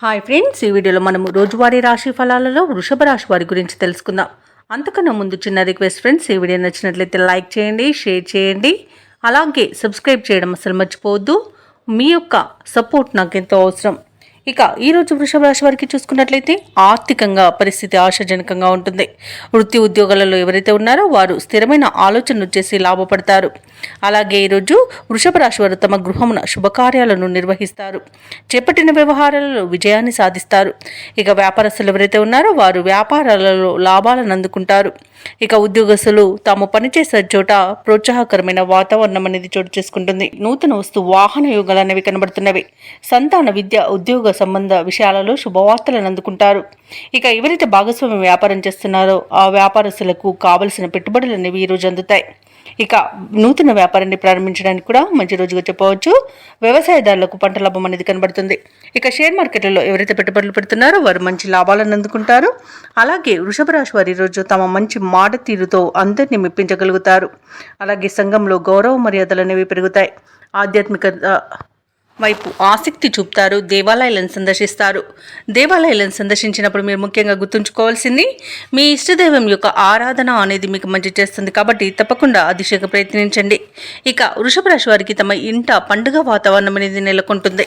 Hi friends, ఈ వీడియోలో మనము రోజువారీ రాశి ఫలాలలో వృషభ రాశి వారి గురించి తెలుసుకుందాం. అంతకన్నా ముందు చిన్న రిక్వెస్ట్ ఫ్రెండ్స్, ఈ వీడియో నచ్చినట్లయితే లైక్ చేయండి, షేర్ చేయండి, అలాగే సబ్స్క్రైబ్ చేయడం అసలు మర్చిపోవద్దు. మీ యొక్క సపోర్ట్ నాకు ఎంతో అవసరం. ఇక ఈరోజు వృషభ రాశి వారికి చూసుకున్నట్లయితే ఆర్థికంగా పరిస్థితి ఆశాజనకంగా ఉంటుంది. వృత్తి ఉద్యోగాలలో ఎవరైతే ఉన్నారో వారు స్థిరమైన ఆలోచనలు చేసి లాభపడతారు. అలాగే ఈరోజు వృషభ రాశి వారు తమ గృహమున శుభకార్యాలను నిర్వహిస్తారు. చేపట్టిన వ్యవహారాలలో విజయాన్ని సాధిస్తారు. ఇక వ్యాపారస్తులు ఎవరైతే ఉన్నారో వారు వ్యాపారాలలో లాభాలను అందుకుంటారు. ఇక ఉద్యోగస్తులు తాము పనిచేసే చోట ప్రోత్సాహకరమైన వాతావరణం అనేది చోటు చేసుకుంటుంది. నూతన వస్తు వాహన యోగాలు అనేవి కనబడుతున్నవి. సంతాన విద్య ఉద్యోగ సంబంధ విషయాలలో శుభవార్తలను అందుకుంటారు. ఇక ఎవరైతే భాగస్వామి వ్యాపారం చేస్తున్నారో ఆ వ్యాపారస్తులకు కావలసిన పెట్టుబడులు అనేవి ఈరోజు అందుతాయి. ఇక నూతన వ్యాపారాన్ని ప్రారంభించడానికి కూడా మంచి రోజుగా చెప్పవచ్చు. వ్యవసాయదారులకు పంట లాభం అనేది కనబడుతుంది. ఇక షేర్ మార్కెట్లలో ఎవరైతే పెట్టుబడులు పెడుతున్నారో వారు మంచి లాభాలను అందుకుంటారు. అలాగే వృషభ రాశి వారి ఈరోజు తమ మంచి మాట తీరుతో అందరినీ మెప్పించగలుగుతారు. అలాగే సంఘంలో గౌరవ మర్యాదలు అనేవి పెరుగుతాయి. ఆధ్యాత్మిక వైపు ఆసక్తి చూపుతారు. దేవాలయాలను సందర్శిస్తారు. దేవాలయాలను సందర్శించినప్పుడు మీరు ముఖ్యంగా గుర్తుంచుకోవాల్సింది మీ ఇష్టదైవం యొక్క ఆరాధన అనేది మీకు మంచి చేస్తుంది. కాబట్టి తప్పకుండా అతిశయక ప్రయత్నించండి. ఇక వృషభ రాశి వారికి తమ ఇంట పండుగ వాతావరణం అనేది నెలకొంటుంది.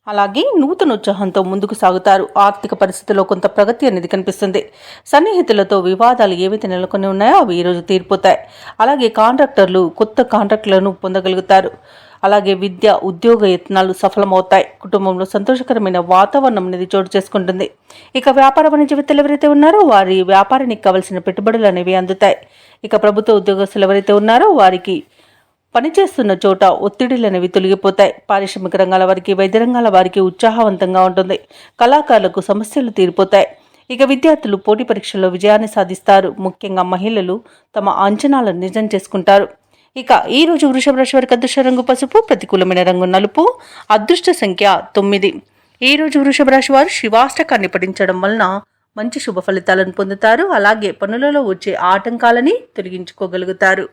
అలాగే నూతన ఉత్సాహంతో ముందుకు సాగుతారు. ఆర్థిక పరిస్థితిలో కొంత ప్రగతి అనేది కనిపిస్తుంది. సన్నిహితులతో వివాదాలు ఏవైతే నెలకొని ఉన్నాయో అవి ఈరోజు తీరిపోతాయి. అలాగే కాంట్రాక్టర్లు కొత్త కాంట్రాక్టులను పొందగలుగుతారు. అలాగే విద్య ఉద్యోగ యత్నాలు సఫలమవుతాయి. కుటుంబంలో సంతోషకరమైన వాతావరణం అనేది చోటు చేసుకుంటుంది. ఇక వ్యాపార వాణిజ్యవేత్తలు ఎవరైతే ఉన్నారో వారి వ్యాపారానికి కావలసిన పెట్టుబడులు అనేవి అందుతాయి. ఇక ప్రభుత్వ ఉద్యోగస్తులు ఎవరైతే ఉన్నారో వారికి పనిచేస్తున్న చోట ఒత్తిడిలు అనేవి తొలగిపోతాయి. పారిశ్రామిక రంగాల వారికి వైద్య రంగాల వారికి ఉత్సాహవంతంగా ఉంటుంది. కళాకారులకు సమస్యలు తీరిపోతాయి. ఇక విద్యార్థులు పోటీ పరీక్షల్లో విజయాన్ని సాధిస్తారు. ముఖ్యంగా మహిళలు తమ అంచనాలను నిజం చేసుకుంటారు. ఇక ఈ రోజు వృషభ రాశి వారికి అదృష్ట రంగు పసుపు, ప్రతికూలమైన రంగు నలుపు, అదృష్ట సంఖ్య 9. ఈ రోజు వృషభ రాశి వారు శివాష్టకాన్ని పఠించడం వలన మంచి శుభ ఫలితాలను పొందుతారు. అలాగే పనులలో వచ్చే ఆటంకాలని తొలగించుకోగలుగుతారు.